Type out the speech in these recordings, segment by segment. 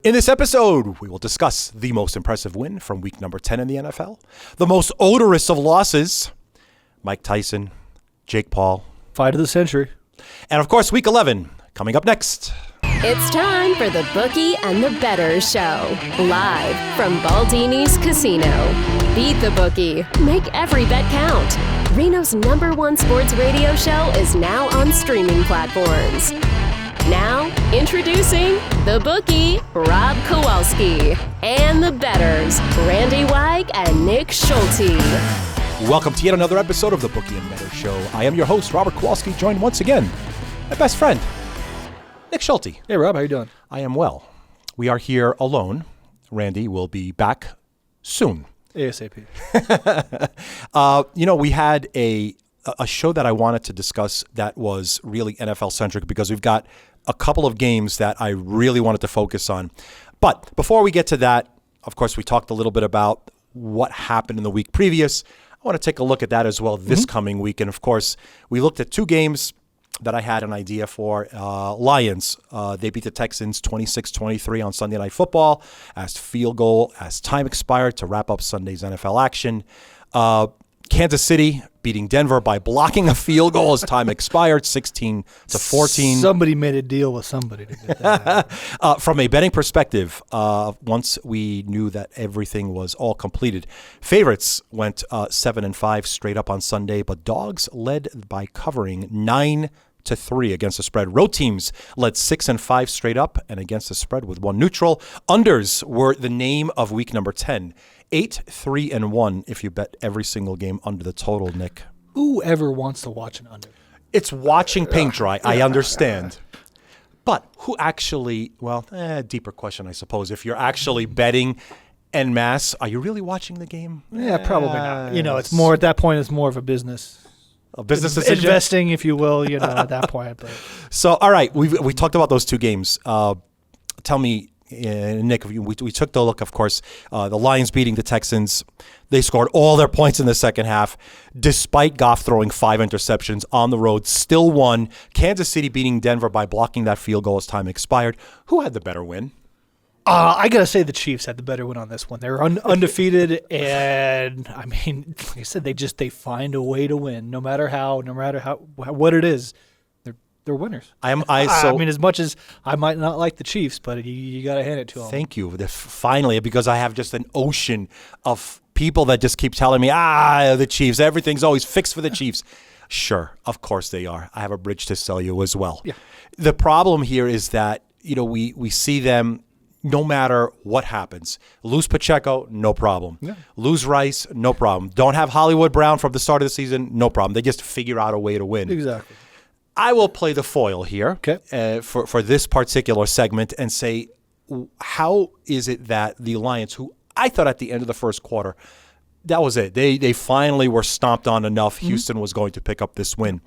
In this episode, we will discuss the most impressive win from week number 10 in the NFL, the most odorous of losses, Mike Tyson, Jake Paul. Fight of the century. And of course, week 11, coming up next. It's time for the Bookie and the Bettors Show, live from Baldini's Casino. Beat the bookie. Make every bet count. Reno's #1 sports radio show is now on streaming platforms. Now, introducing the Bookie, Rob Kowalski, and the Bettors, Randy Weig and Nick Schulte. Welcome to yet another episode of the Bookie and Bettors Show. I am your host, Robert Kowalski, joined once again by my best friend, Nick Schulte. Hey, Rob, how you doing? I am well. We are here alone. Randy will be back soon. ASAP. We had a show that I wanted to discuss that was really NFL-centric because we've got a couple of games that I really wanted to focus on. But before we get to that, of course, we talked a little bit about what happened in the week previous. I want to take a look at that as well this coming week. And, of course, we looked at two games that I had an idea for. Lions, they beat the Texans 26-23 on Sunday Night Football as field goal, as time expired to wrap up Sunday's NFL action. Kansas City beating Denver by blocking a field goal as time expired, 16-14. Somebody made a deal with somebody to get that. From a betting perspective, once we knew that everything was all completed, favorites went 7-5 straight up on Sunday, but dogs led by covering 9-3 against the spread. Road teams led 6-5 straight up and against the spread with one neutral. Unders were the name of week number 10. 8-3-1 if you bet every single game under the total, Nick. Who ever wants to watch an under? It's watching paint dry. I understand. But who actually, deeper question, I suppose. If you're actually betting en masse, are you really watching the game? Yeah, probably not. It's more at that point, it's more of a business. A business decision? Investing, if you will, at that point. But. So, all right, we talked about those two games. Tell me, Nick, we took the look, of course, the Lions beating the Texans. They scored all their points in the second half, despite Goff throwing 5 interceptions on the road, still won. Kansas City beating Denver by blocking that field goal as time expired. Who had the better win? I got to say the Chiefs had the better win on this one. They were undefeated, and, I mean, like I said, they find a way to win, no matter what it is. They're winners. I mean, as much as I might not like the Chiefs, but you got to hand it to them. Thank you. Finally, because I have just an ocean of people that just keep telling me, the Chiefs, everything's always fixed for the Chiefs. Sure, of course they are. I have a bridge to sell you as well. Yeah. The problem here is that, we see them no matter what happens. Lose Pacheco, no problem. Yeah. Lose Rice, no problem. Don't have Hollywood Brown from the start of the season, no problem. They just figure out a way to win. Exactly. I will play the foil here okay. For this particular segment and say, how is it that the Lions, who I thought at the end of the first quarter, that was it. They finally were stomped on enough. Houston was going to pick up this win.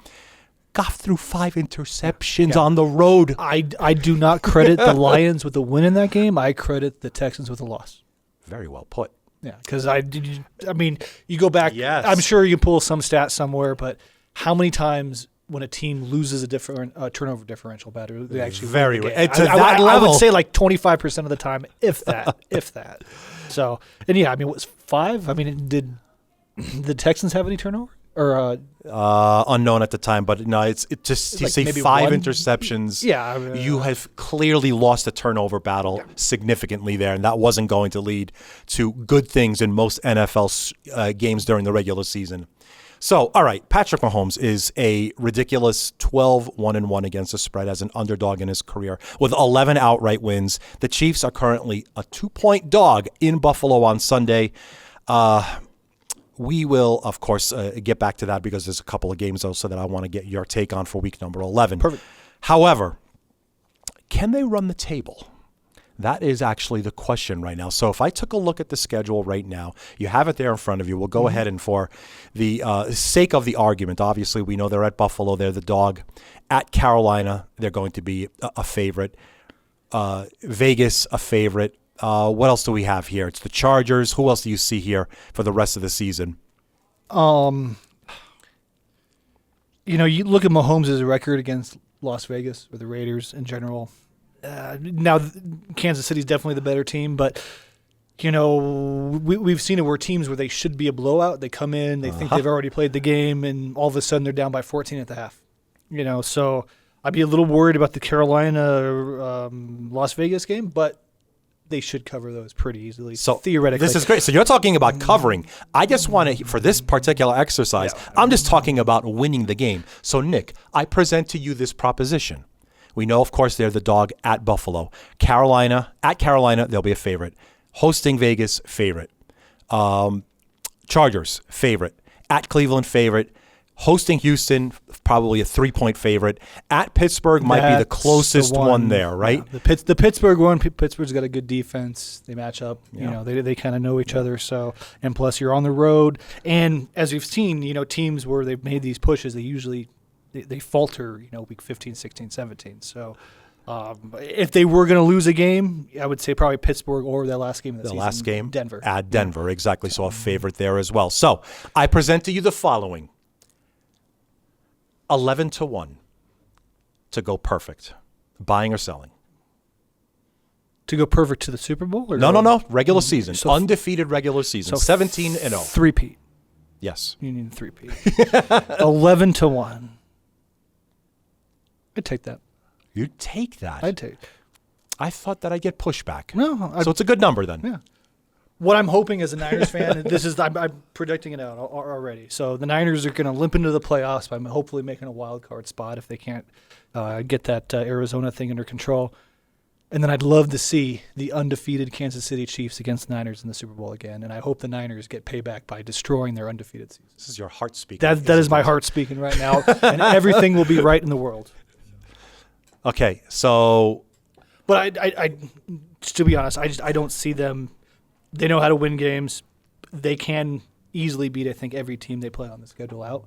Goff threw 5 interceptions on the road. I do not credit the Lions with the win in that game. I credit the Texans with the loss. Very well put. Yeah, because you go back. Yes. I'm sure you can pull some stats somewhere, but how many times when a team loses a different turnover differential better, they actually very win the right. game? I would say like 25% of the time, if that. So, and yeah, it was 5. Did the Texans have any turnover? Or unknown at the time, but no, it's just you say 5 interceptions. Yeah, you have clearly lost the turnover battle significantly there, and that wasn't going to lead to good things in most NFL games during the regular season. So, all right, Patrick Mahomes is a ridiculous 12-1-1 against the spread as an underdog in his career with 11 outright wins. The Chiefs are currently a 2-point dog in Buffalo on Sunday. We will, of course, get back to that because there's a couple of games also that I want to get your take on for week number 11. Perfect. However, can they run the table? That is actually the question right now. So if I took a look at the schedule right now, you have it there in front of you. We'll go ahead and for the sake of the argument, obviously we know they're at Buffalo. They're the dog. At Carolina, they're going to be a favorite. Vegas, a favorite. What else do we have here? It's the Chargers. Who else do you see here for the rest of the season? You look at Mahomes' record against Las Vegas or the Raiders in general. Now, Kansas City's definitely the better team, but we've seen it where teams where they should be a blowout, they come in, they think they've already played the game, and all of a sudden they're down by 14 at the half. So I'd be a little worried about the Carolina Las Vegas game, but they should cover those pretty easily. So theoretically, this is great. So you're talking about covering. I just want to, for this particular exercise, I'm just talking about winning the game. So Nick, I present to you this proposition. We know, of course, they're the dog at Buffalo. At Carolina, they'll be a favorite. Hosting Vegas, favorite. Chargers, favorite. At Cleveland, favorite. Hosting Houston, probably a 3-point favorite. At Pittsburgh might be the closest one there, right? Yeah. The Pittsburgh one, Pittsburgh's got a good defense. They match up. They kind of know each other. So, and plus you're on the road. And as we've seen, teams where they've made these pushes, they usually they falter, week 15, 16, 17. So if they were going to lose a game, I would say probably Pittsburgh or their last game of the season. Last game? Denver. At Denver, exactly. So a favorite there as well. So I present to you the following. 11-1 to go perfect. Buying or selling? To go perfect to the Super Bowl? Or No. Regular season. So undefeated regular season. 17-0. 3-peat. Yes. You need a 3-peat. 11-1. I'd take that. You'd take that? I'd take it. I thought that I'd get pushback. No. So it's a good number then. Yeah. What I'm hoping as a Niners fan, I'm predicting it out already. So the Niners are going to limp into the playoffs by hopefully making a wild card spot if they can't get that Arizona thing under control. And then I'd love to see the undefeated Kansas City Chiefs against the Niners in the Super Bowl again. And I hope the Niners get payback by destroying their undefeated season. This is your heart speaking. That is my heart speaking right now. And everything will be right in the world. Okay, so. But I to be honest, I don't see them. They know how to win games. They can easily beat, I think, every team they play on the schedule out.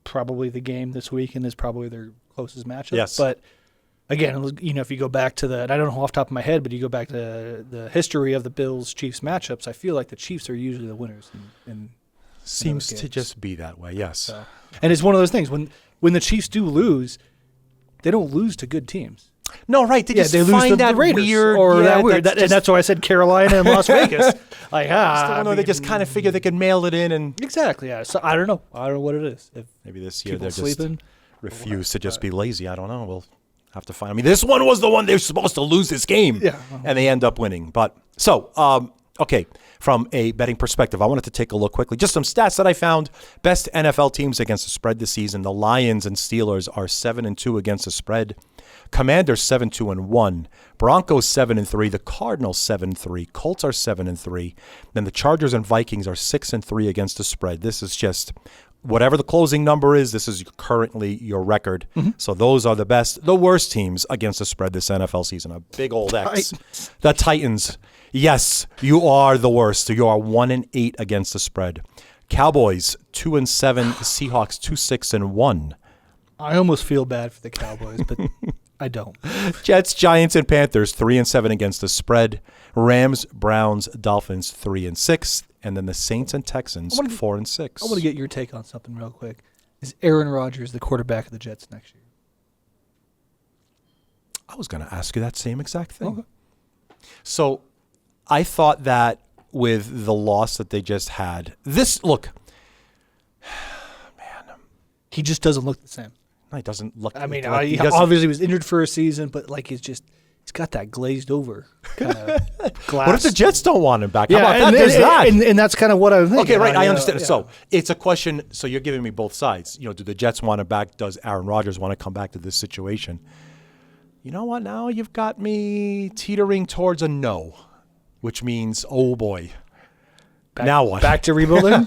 Probably the game this weekend is probably their closest matchup. Yes. But again, if you go back to I don't know off the top of my head, but you go back to the history of the Bills-Chiefs matchups, I feel like the Chiefs are usually the winners. Seems to just be that way, yes. So, and it's one of those things. When the Chiefs do lose, they don't lose to good teams. No, right. They lose find to that the Raiders weird. or that weird. And that's why I said Carolina and Las Vegas. They just kind of figure they can mail it in. And exactly, yeah. So I don't know. I don't know what it is. If maybe this year they're sleeping, just refuse to just be lazy. I don't know. We'll have to find. I mean, this one was the one they're supposed to lose this game, and they end up winning. But so, okay, from a betting perspective, I wanted to take a look quickly. Just some stats that I found. Best NFL teams against the spread this season. The Lions and Steelers are 7-2 against the spread. Commanders 7-2-1, Broncos 7-3, the Cardinals 7-3, Colts are 7-3, then the Chargers and Vikings are 6-3 against the spread. This is just whatever the closing number is. This is currently your record. Mm-hmm. So those are the best, the worst teams against the spread this NFL season. A big old X. The Titans. Yes, you are the worst. So you are 1-8 against the spread. Cowboys 2-7, Seahawks 2-6-1. I almost feel bad for the Cowboys, but I don't. Jets, Giants, and Panthers 3-7 against the spread. Rams, Browns, Dolphins 3-6, and then the Saints and Texans 4-6. I want to get your take on something real quick. Is Aaron Rodgers the quarterback of the Jets next year? I was going to ask you that same exact thing. Okay. So I thought that with the loss that they just had, man, he just doesn't look the same. No, he doesn't look. I mean, he obviously was injured for a season, but he's got that glazed over kind of glass. What if the Jets don't want him back? How about that? There's that. And that's kind of what I'm thinking. Okay, right. I understand. Yeah. So it's a question. So you're giving me both sides. Do the Jets want him back? Does Aaron Rodgers want to come back to this situation? You know what? Now you've got me teetering towards a no, which means, oh boy. Now what? Back to rebuilding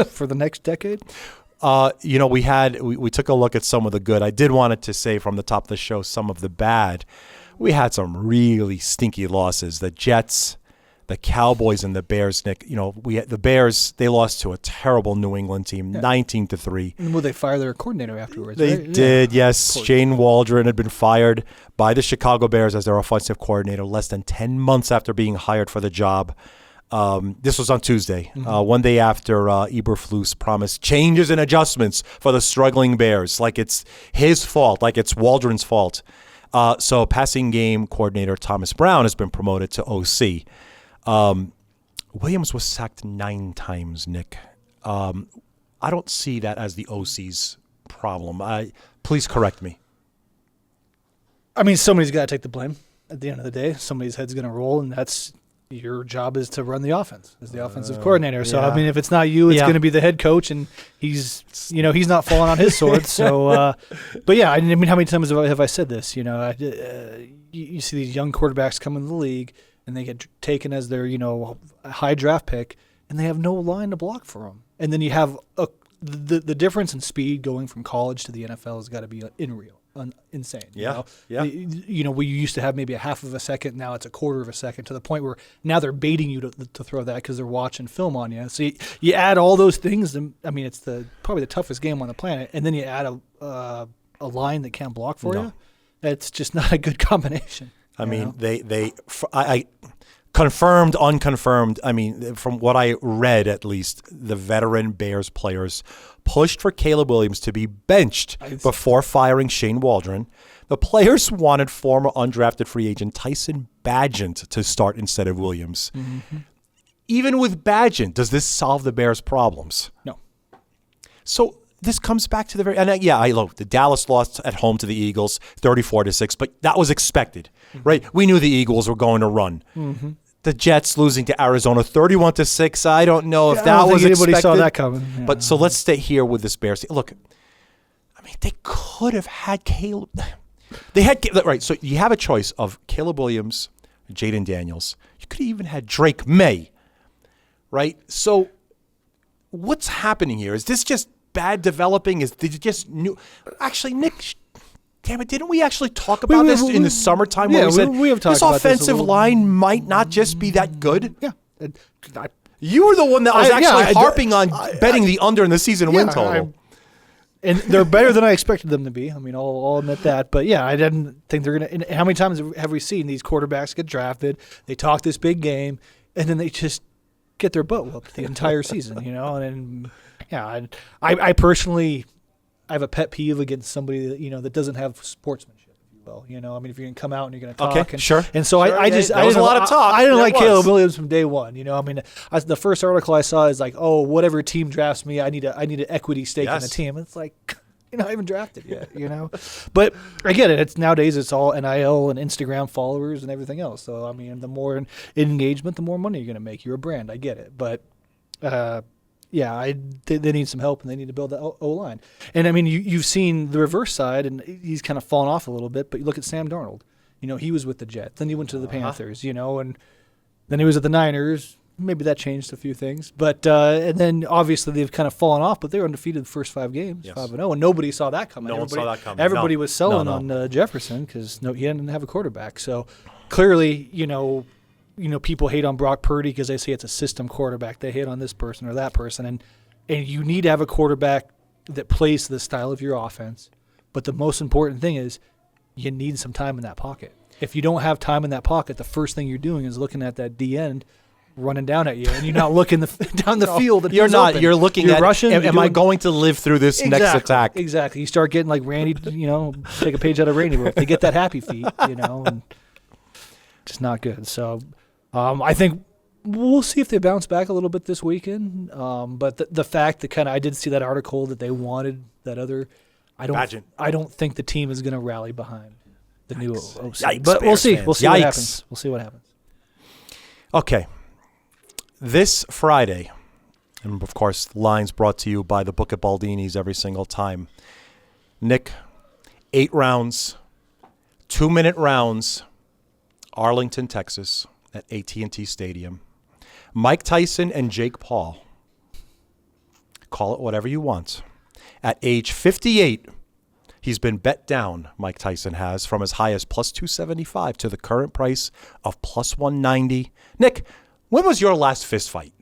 for the next decade? We took a look at some of the good. I did want to say from the top of the show some of the bad. We had some really stinky losses. The Jets, the Cowboys, and the Bears. Nick, the Bears. They lost to a terrible New England team, 19-3. And will they fire their coordinator afterwards? They did. Yes, Shane Waldron had been fired by the Chicago Bears as their offensive coordinator less than 10 months after being hired for the job. This was on Tuesday, one day after Eberflus promised changes and adjustments for the struggling Bears, like it's his fault, like it's Waldron's fault. So passing game coordinator Thomas Brown has been promoted to OC. Williams was sacked 9 times, Nick. I don't see that as the OC's problem. Please correct me. I mean, somebody's got to take the blame at the end of the day. Somebody's head's going to roll, and that's your job is to run the offense as the offensive coordinator. So, yeah. I mean, if it's not you, it's going to be the head coach, and he's not falling on his sword. So, but yeah, I mean, how many times have I said this? You see these young quarterbacks come in the league, and they get taken as their, high draft pick, and they have no line to block for them. And then you have the difference in speed going from college to the NFL has got to be insane. Yeah. We used to have maybe a half of a second. Now it's a quarter of a second, to the point where now they're baiting you to throw that because they're watching film on you. So you add all those things. And, I mean, it's probably the toughest game on the planet. And then you add a line that can't block for you. It's just not a good combination. I mean, I confirmed, unconfirmed. I mean, from what I read, at least, the veteran Bears players pushed for Caleb Williams to be benched before firing Shane Waldron. The players wanted former undrafted free agent Tyson Bagent to start instead of Williams. Mm-hmm. Even with Bagent, does this solve the Bears' problems? No. So this comes back to the the Dallas lost at home to the Eagles 34-6, but that was expected, right? We knew the Eagles were going to run. Mm-hmm. The Jets losing to Arizona 31-6. I don't know if that was expected. Anybody saw that coming. Yeah. But so let's stay here with this Bears team. Look, I mean, they could have had Caleb. They had right. So you have a choice of Caleb Williams, Jaden Daniels. You could have even had Drake May, right? So what's happening here? Is this just bad developing? Did you just new? Actually, Nick. Damn it, didn't we actually talk about this in the summertime when we said we have talked this about offensive line might not just be that good? Yeah. You were the one that was harping on betting the under in the season win total. And they're better than I expected them to be. I mean, I'll admit that. But, yeah, I didn't think they're going to – how many times have we seen these quarterbacks get drafted, they talk this big game, and then they just get their butt whooped the entire season, And, I personally – I have a pet peeve against somebody that, that doesn't have sportsmanship, if you will. I mean, if you're going to come out and you're going to talk. Okay, sure. And so I just – there was a lot of talk. I didn't like Caleb Williams from day one. I mean, the first article I saw is like, oh, whatever team drafts me, I need an equity stake in the team. It's like – you're not even drafted yet, But I get it. Nowadays it's all NIL and Instagram followers and everything else. So, I mean, the more engagement, the more money you're going to make. You're a brand. I get it. But they need some help, and they need to build the O-line. And, I mean, you've seen the reverse side, and he's kind of fallen off a little bit. But you look at Sam Darnold. He was with the Jets. Then he went to the Panthers, and then he was at the Niners. Maybe that changed a few things. But and then, obviously, they've kind of fallen off. But they were undefeated the first 5 games, 5-0. And nobody saw that coming. No one saw that coming. Everybody was selling on Jefferson because he didn't have a quarterback. So, clearly, people hate on Brock Purdy because they say it's a system quarterback. They hate on this person or that person. And you need to have a quarterback that plays to the style of your offense. But the most important thing is you need some time in that pocket. If you don't have time in that pocket, the first thing you're doing is looking at that D end running down at you, and you're not looking down the field. And you're not. Open. You're looking at rushing. Am I going to live through this next attack? Exactly. You start getting like Randy, take a page out of Randy. They get that happy feet, and just not good. So I think we'll see if they bounce back a little bit this weekend. But the fact that I did see that article that they wanted that other. I don't think the team is going to rally behind the new OC. Yikes, but we'll see. Fans. We'll see what happens. We'll see what happens. Okay. This Friday, and of course, lines brought to you by the Book at Baldini's every single time. Nick, 8 rounds, 2-minute rounds, Arlington, Texas, at AT&T Stadium. Mike Tyson and Jake Paul. Call it whatever you want. At age 58, he's been bet down, Mike Tyson has, from as high as plus 275 to the current price of plus 190. Nick, when was your last fist fight?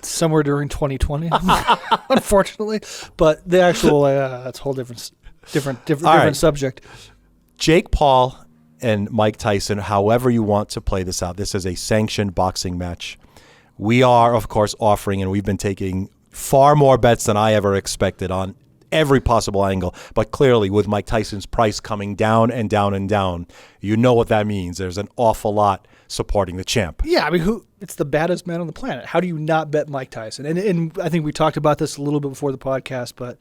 Somewhere during 2020, unfortunately. But the actual, that's a whole different subject. Jake Paul and Mike Tyson, however you want to play this out, this is a sanctioned boxing match. We are, of course, offering, and we've been taking far more bets than I ever expected on every possible angle. But clearly, with Mike Tyson's price coming down and down and down, you know what that means. There's an awful lot supporting the champ. Yeah, I mean, it's the baddest man on the planet. How do you not bet Mike Tyson? And I think we talked about this a little bit before the podcast, but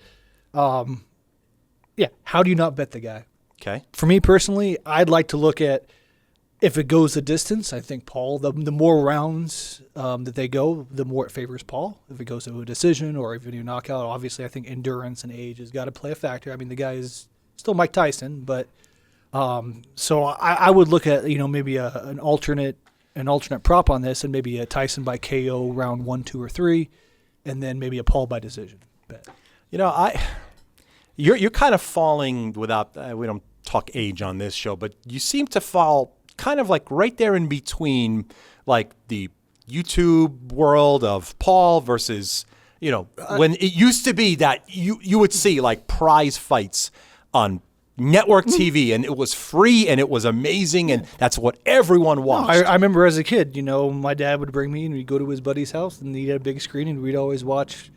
yeah, how do you not bet the guy? Okay. For me personally, I'd like to look at if it goes the distance. I think Paul, the more rounds that they go, the more it favors Paul. If it goes to a decision or if you do knockout, obviously I think endurance and age has got to play a factor. I mean, the guy is still Mike Tyson, but so I would look at maybe an alternate prop on this, and maybe a Tyson by KO round 1, 2, or 3, and then maybe a Paul by decision bet. You're kind of falling without we don't talk age on this show, but you seem to fall kind of like right there in between, like the YouTube world of Paul versus when it used to be that you would see like prize fights on network TV, and it was free and it was amazing, and that's what everyone watched. I remember as a kid, my dad would bring me and we'd go to his buddy's house and he had a big screen and we'd always watch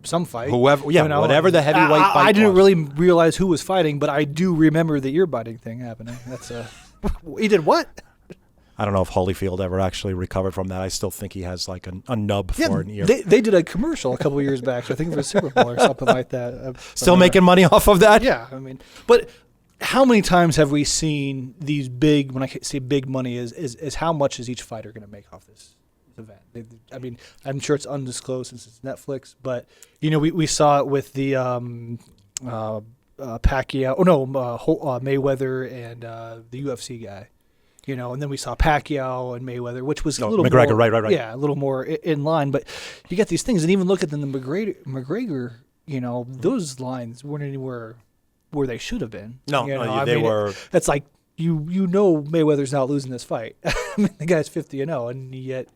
some fight. Whatever the heavyweight fight I didn't was. really realize who was fighting, but I do remember the ear biting thing happening. That's he did what? I don't know if Holyfield ever actually recovered from that. I still think he has like a nub for an ear. They did a commercial a couple of years back, so I think it was Super Bowl or something like that. Still making money off of that? Yeah, I mean, but how many times have we seen these big, when I say big money, is how much is each fighter going to make off this event? I mean, I'm sure it's undisclosed since it's Netflix, but, we saw it with the Pacquiao, Mayweather and the UFC guy. And then we saw Pacquiao and Mayweather, which was a little McGregor, more, right. Yeah, a little more in line. But you get these things, and even look at the McGregor, those lines weren't anywhere where they should have been. They were. It's like Mayweather's not losing this fight. I mean, the guy's 50-0, and yet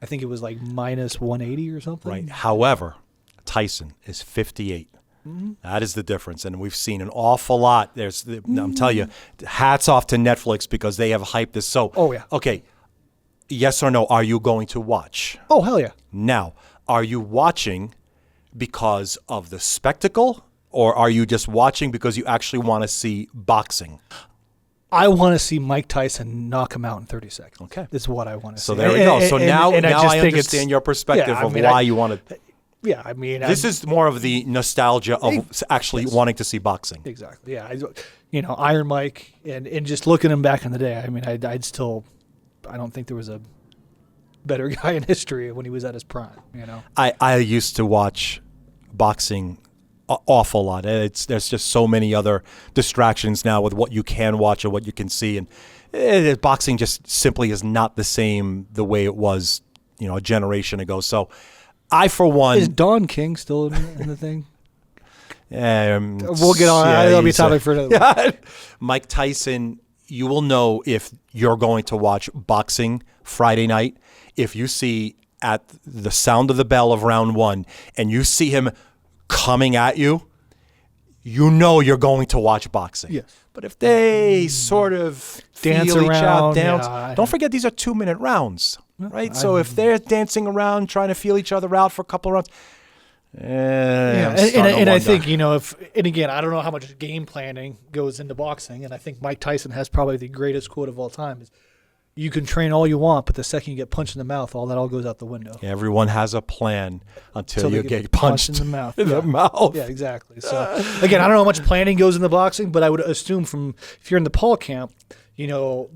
I think it was like minus 180 or something. Right. However, Tyson is 58. Mm-hmm. That is the difference, and we've seen an awful lot. I'm telling you, hats off to Netflix because they have hyped this. So, okay, yes or no? Are you going to watch? Oh, hell yeah! Now, are you watching because of the spectacle, or are you just watching because you actually want to see boxing? I want to see Mike Tyson knock him out in 30 seconds. Okay, that's what I want to see. So there we go. So now I understand your perspective of why you want to. Yeah, I mean, this is more of the nostalgia of actually wanting to see boxing. Exactly. Yeah, Iron Mike, and just looking at him back in the day. I mean, I don't think there was a better guy in history when he was at his prime. I used to watch boxing an awful lot. There's just so many other distractions now with what you can watch and what you can see, and boxing just simply is not the same the way it was, a generation ago. So. I, for one... Is Don King still in the thing? We'll get on. That'll be a topic for another one. Mike Tyson, you will know if you're going to watch boxing Friday night if you see at the sound of the bell of round 1 and you see him coming at you, you're going to watch boxing. Yes. But if they sort of dance feel around, each other, don't forget these are 2-minute rounds. Right, so if they're dancing around, trying to feel each other out for a couple of rounds, and I think again, I don't know how much game planning goes into boxing, and I think Mike Tyson has probably the greatest quote of all time: "Is you can train all you want, but the second you get punched in the mouth, all goes out the window." Yeah, everyone has a plan until you get punched in the mouth. In the mouth. Yeah, exactly. So again, I don't know how much planning goes into boxing, but I would assume if you're in the Paul camp,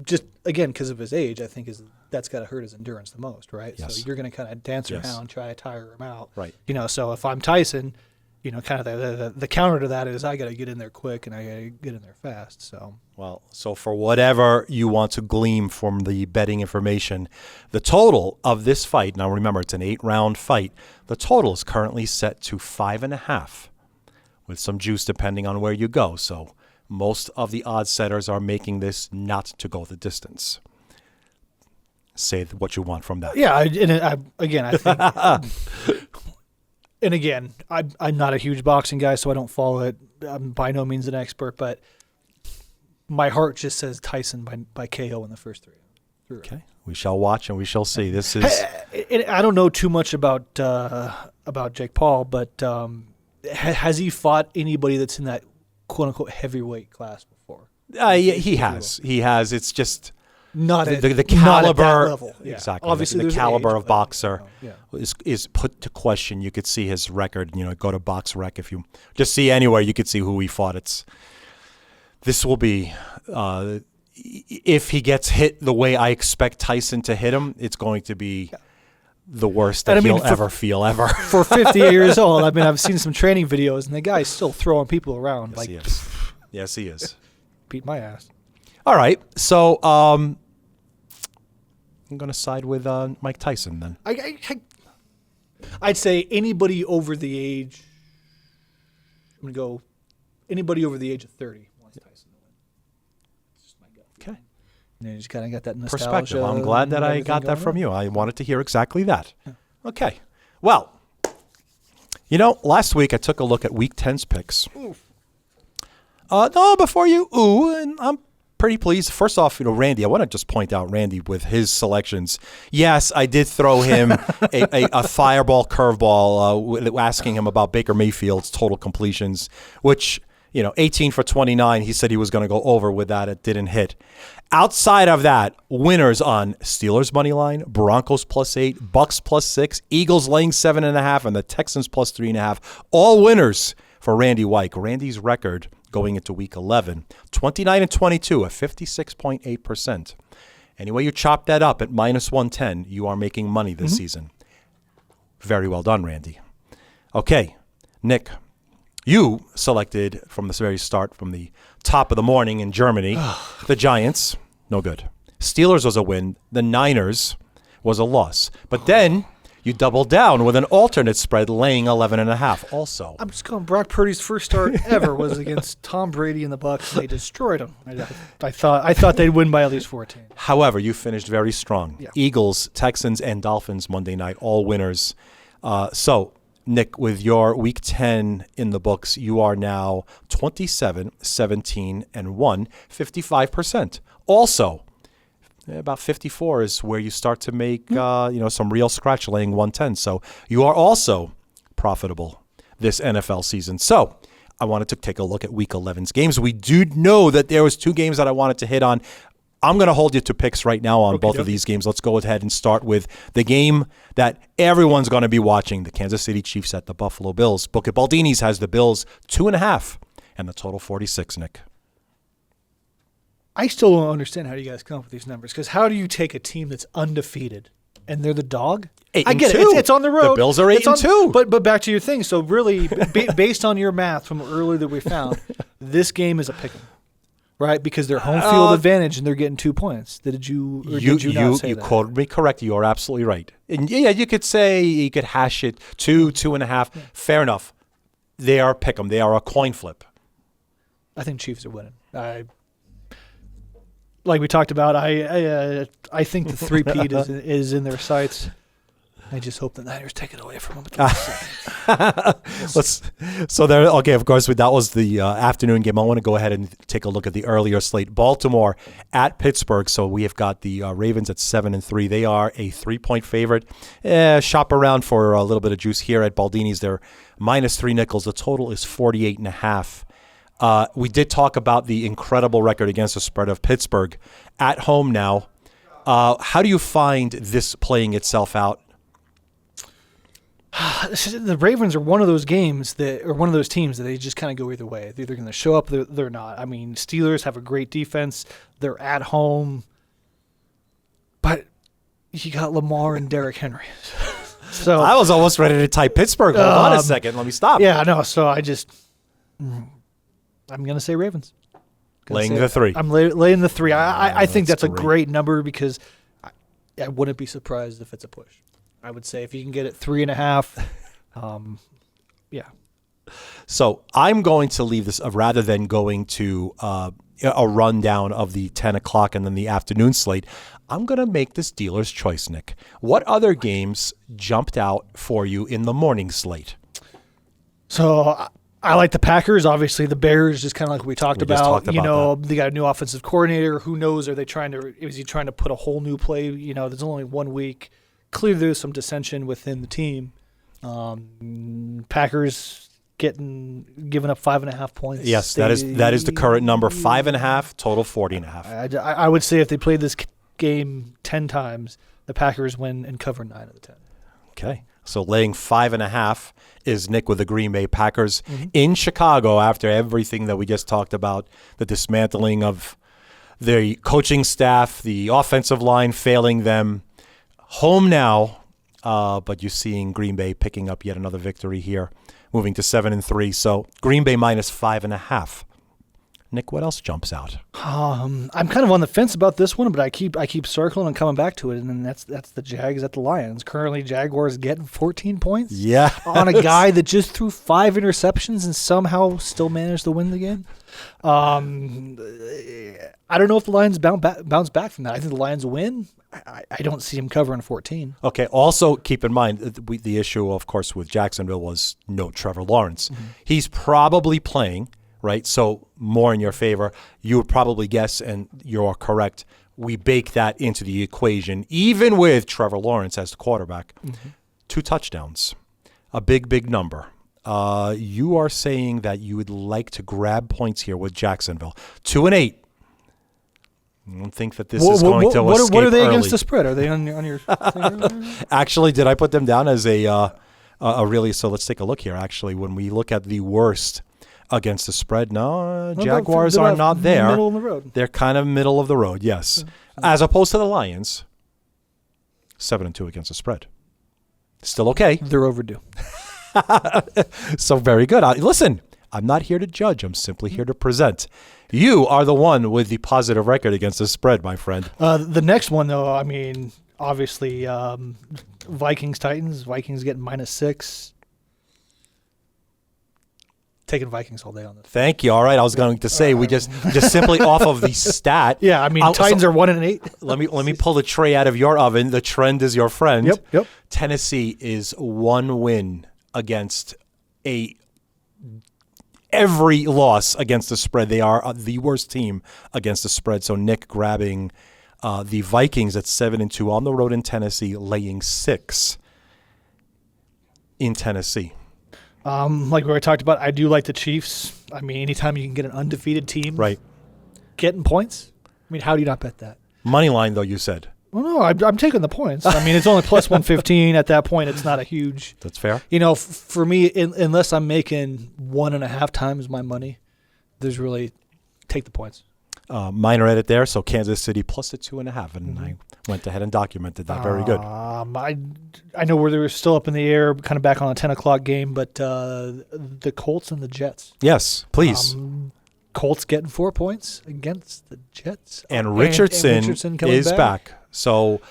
just again because of his age, I think that's got to hurt his endurance the most, right? Yes. So you're going to kind of dance around, try to tire him out. Right. So if I'm Tyson, kind of the counter to that is I got to get in there quick and I got to get in there fast. So for whatever you want to glean from the betting information, the total of this fight, now remember it's an 8-round fight, the total is currently set to 5.5 with some juice depending on where you go. So most of the odds setters are making this not to go the distance. Say what you want from that. Yeah, I think, and again, I'm not a huge boxing guy, so I don't follow it. I'm by no means an expert, but my heart just says Tyson by KO in the first 3. Okay, we shall watch and we shall see. This is. I don't know too much about Jake Paul, but Has he fought anybody that's in that quote unquote heavyweight class before? Yeah, he has. He has. It's just Not the at that caliber. level. Yeah. Exactly. Obviously, the caliber of boxer Yeah. is put to question. You could see his record. Go to Box Rec if you just see anywhere. You could see who he fought. This will be. If he gets hit the way I expect Tyson to hit him, it's going to be the worst that he'll ever feel ever. For 58 years old, I mean, I've seen some training videos, and the guy's still throwing people around. Yes, he is. Yes, he is. Beat my ass. All right, so I'm going to side with Mike Tyson then. I'd say anybody over the age. I'm going to go anybody over the age of 30 wants Tyson to win. It's just my gut. Okay. And you just kind of got that nostalgia. Perspective. I'm glad that I got that from you. I wanted to hear exactly that. Yeah. Okay. Well, last week I took a look at Week 10's picks. No, before you, and I'm pretty pleased. First off, Randy, I want to just point out Randy with his selections. Yes, I did throw him a fireball curveball asking him about Baker Mayfield's total completions, which, 18 for 29. He said he was going to go over with that. It didn't hit. Outside of that, winners on Steelers money line, Broncos +8, Bucks +6, Eagles laying 7.5, and the Texans +3.5. All winners for Randy White. Randy's record going into Week 11, 29-22, a 56.8%. Anyway, you chop that up at -110, you are making money this season. Very well done, Randy. Okay, Nick, you selected from the very start, from the top of the morning in Germany, the Giants, no good. Steelers was a win. The Niners was a loss. But then you doubled down with an alternate spread, laying 11.5 also. I'm just going Brock Purdy's first start ever was against Tom Brady and the Bucs. They destroyed him. I thought they'd win by at least 14. However, you finished very strong. Yeah. Eagles, Texans, and Dolphins Monday night, all winners. So, Nick, with your Week 10 in the books, you are now 27, 17, and 1, 55%. Also, about 54 is where you start to make some real scratch, laying 110. So you are also profitable this NFL season. So I wanted to take a look at Week 11's games. We do know that there was 2 games that I wanted to hit on. I'm going to hold you to picks right now on both of these games. Let's go ahead and start with the game that everyone's going to be watching, the Kansas City Chiefs at the Buffalo Bills. Bookie Baldini's has the Bills 2.5 and the total 46, Nick. I still don't understand how you guys come up with these numbers, because how do you take a team that's undefeated and they're the dog? 8-2. I get it. It's on the road. The Bills are 8-2. But back to your thing. So really, based on your math from earlier that we found, this game is a pick 'em, right? Because they're home field advantage and they're getting 2 points. Did you not say that? You quoted me correct. You are absolutely right. And yeah, you could say, you could hash it 2.5. Yeah. Fair enough. They are pick 'em. They are a coin flip. I think Chiefs are winning. Like we talked about, I think the three-peat is in their sights. I just hope the Niners take it away from them. Of course, that was the afternoon game. I want to go ahead and take a look at the earlier slate. Baltimore at Pittsburgh. So we have got the Ravens at 7-3. They are a 3-point favorite. Shop around for a little bit of juice here at Baldini's. They're -3 nickels. The total is 48.5. We did talk about the incredible record against the spread of Pittsburgh at home now. How do you find this playing itself out? The Ravens are one of those teams that they just kind of go either way. They're either going to show up, they're not. I mean, Steelers have a great defense. They're at home, but you got Lamar and Derrick Henry. So I was almost ready to type Pittsburgh. Hold on a second. Let me stop. Yeah, no. So I'm going to say Ravens. Laying the 3. I'm laying the 3. I think that's a great number, because I wouldn't be surprised if it's a push. I would say if you can get it 3.5, yeah. So I'm going to leave this, rather than going to a rundown of the 10 o'clock and then the afternoon slate, I'm going to make this dealer's choice, Nick. What other games jumped out for you in the morning slate? So I like the Packers. Obviously, the Bears, just kind of like we talked about. They got a new offensive coordinator. Who knows? Is he trying to put a whole new play? There's only 1 week. Clearly, there's some dissension within the team. Packers giving up 5.5 points. Yes, that is the current number, 5.5, total 40.5. I would say if they played this game 10 times, the Packers win and cover 9 of the 10. Okay, so laying 5.5 is Nick with the Green Bay Packers in Chicago after everything that we just talked about, the dismantling of the coaching staff, the offensive line failing them. Home now, but you're seeing Green Bay picking up yet another victory here, moving to 7-3. So Green Bay minus 5.5. Nick, what else jumps out? I'm kind of on the fence about this one, but I keep circling and coming back to it, and then that's the Jags at the Lions. Currently, Jaguars getting 14 points. Yeah, on a guy that just threw 5 interceptions and somehow still managed to win the game. I don't know if the Lions bounce back from that. I think the Lions win. I don't see him covering 14. Okay. Also, keep in mind the issue, of course, with Jacksonville was no Trevor Lawrence. He's probably playing. Right, so more in your favor. You would probably guess, and you're correct, we bake that into the equation, even with Trevor Lawrence as the quarterback. 2 touchdowns, a big number. You are saying that you would like to grab points here with Jacksonville. 2-8. I don't think that this is going to escape What are they early. against the spread? Are they on your Actually, did I put them down as a really? So let's take a look here. Actually, when we look at the worst against the spread, no, Jaguars are not there. Middle of the road. They're kind of middle of the road, yes. As opposed to the Lions, 7-2 against the spread. Still okay. They're overdue. So very good. Listen, I'm not here to judge. I'm simply here to present. You are the one with the positive record against the spread, my friend. The next one, though, I mean, obviously, Vikings-Titans. Vikings getting -6. Taking Vikings all day on this. Thank you. All right, I was going to say we just simply off of the stat. Yeah, I mean, Titans are 1-8. Let me pull the tray out of your oven. The trend is your friend. Yep. Tennessee is 1 win against every loss against the spread. They are the worst team against the spread. So Nick grabbing the Vikings at 7-2 on the road in Tennessee, laying 6 in Tennessee. Like we already talked about, I do like the Chiefs. I mean, anytime you can get an undefeated team getting points, I mean, how do you not bet that? Money line, though, you said. Well, no, I'm taking the points. I mean, it's only plus 115 at that point. It's not a huge. That's fair. You know, for me, unless I'm making 1.5 times my money, there's really take the points. Minor edit there, so Kansas City plus the 2.5, and I went ahead and documented that. Very good. I know where they were still up in the air, kind of back on a 10 o'clock game, but the Colts and the Jets. Yes, please. Colts getting 4 points against the Jets. And Richardson is back. So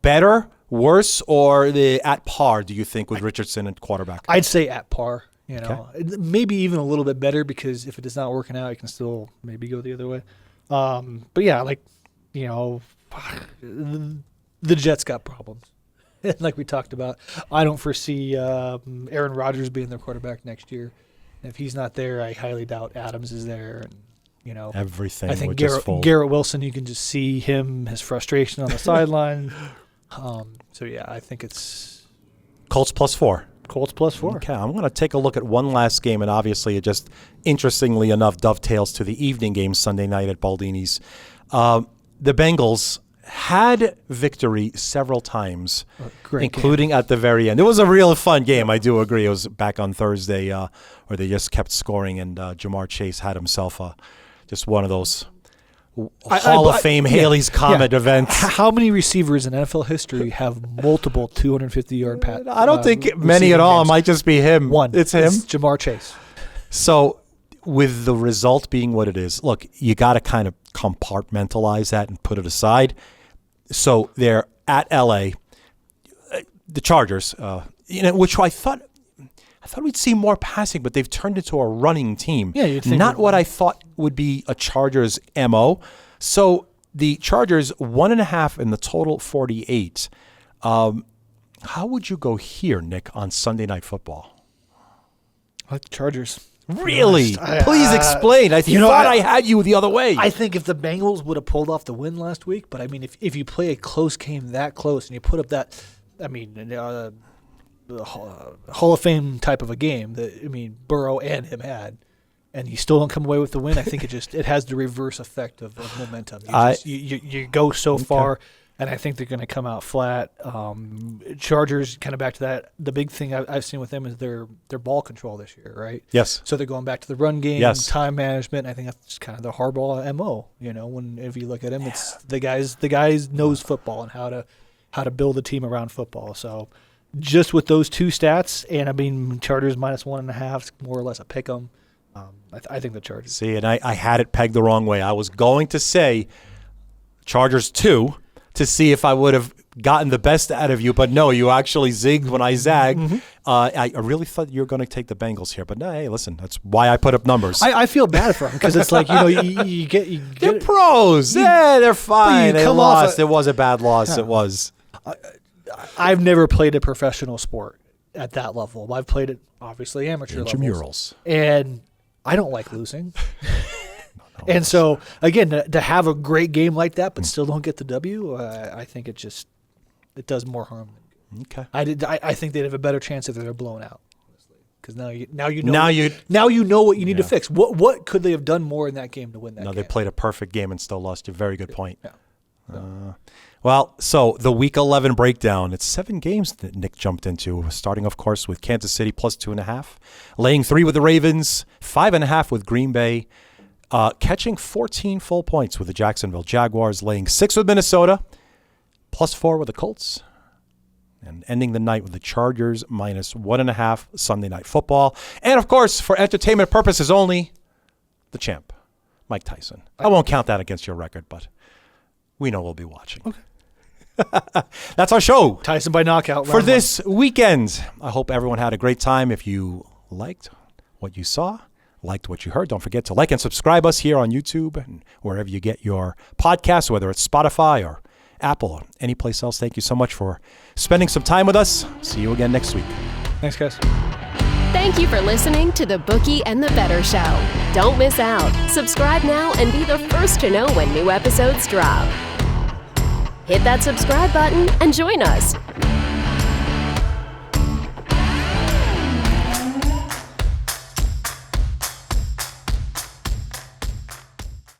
better, worse, or at par, do you think, with Richardson at quarterback? I'd say at par. You know, maybe even a little bit better, because if it is not working out, you can still maybe go the other way. But yeah, like, you know, the Jets got problems. Like we talked about, I don't foresee Aaron Rodgers being their quarterback next year. If he's not there, I highly doubt Adams is there. And, you know, everything. I think Garrett Wilson, you can just see his frustration on the sideline. So yeah, I think it's Colts plus 4. Colts plus 4. Okay, I'm going to take a look at one last game, and obviously it just, interestingly enough, dovetails to the evening game Sunday night at Baldini's. The Bengals had victory several times, including game at the very end. It was a real fun game, I do agree. It was back on Thursday where they just kept scoring, and Jamar Chase had himself just one of those Hall of Fame Haley's Comet events. How many receivers in NFL history have multiple 250-yard passes? I don't think many at all. Games. It might just be him. One. It's him. It's Jamar Chase. So with the result being what it is, look, you got to kind of compartmentalize that and put it aside. So they're at L.A., the Chargers, which I thought we'd see more passing, but they've turned into a running team. Yeah, you'd think not what I thought would be a Chargers MO. So the Chargers 1.5 in the total 48. How would you go here, Nick, on Sunday Night Football? I like the Chargers. Really? Please explain. I thought I had you the other way. I think if the Bengals would have pulled off the win last week, but I mean, if you play a close game that close and you put up that, I mean, Hall of Fame type of a game that, I mean, Burrow and him had, and you still don't come away with the win. I think it has the reverse effect of momentum. You go so far, and I think they're going to come out flat. Chargers, kind of back to that. The big thing I've seen with them is their ball control this year, right? Yes. So they're going back to the run game, time management. And I think that's kind of the Harbaugh MO. If you look at him, it's the guys knows football and how to build a team around football. So just with those two stats, and I mean Chargers -1.5, more or less a pick 'em. I think the Chargers. See, and I had it pegged the wrong way. I was going to say Chargers 2 to see if I would have gotten the best out of you, but no, you actually zigged when I zagged. Mm-hmm. I really thought you were going to take the Bengals here, but no, hey, listen, that's why I put up numbers. I feel bad for them because it's like, you get they're pros. They're fine. They lost. It was a bad loss. Yeah. It was. I've never played a professional sport at that level. I've played it, obviously, amateur levels. And I don't like losing. And so, again, to have a great game like that but still don't get the W, I think it does more harm. Okay. I think they'd have a better chance if they're blown out. Because now you know what you need to fix. What could they have done more in that game to win that game? No, they played a perfect game and still lost. A very good point. Yeah. So the Week 11 breakdown, it's 7 games that Nick jumped into, starting, of course, with Kansas City +2.5, laying 3 with the Ravens, 5.5 with Green Bay, catching 14 full points with the Jacksonville Jaguars, laying 6 with Minnesota, +4 with the Colts, and ending the night with the Chargers -1.5 Sunday Night Football. And, of course, for entertainment purposes only, the champ, Mike Tyson. I won't count that against your record, but we know we'll be watching. Okay. That's our show. Tyson by knockout. For this weekend. I hope everyone had a great time. If you liked what you saw, liked what you heard, don't forget to like and subscribe us here on YouTube and wherever you get your podcasts, whether it's Spotify or Apple or any place else. Thank you so much for spending some time with us. See you again next week. Thanks, guys. Thank you for listening to the Bookie and the Bettors Show. Don't miss out. Subscribe now and be the first to know when new episodes drop. Hit that subscribe button and join us.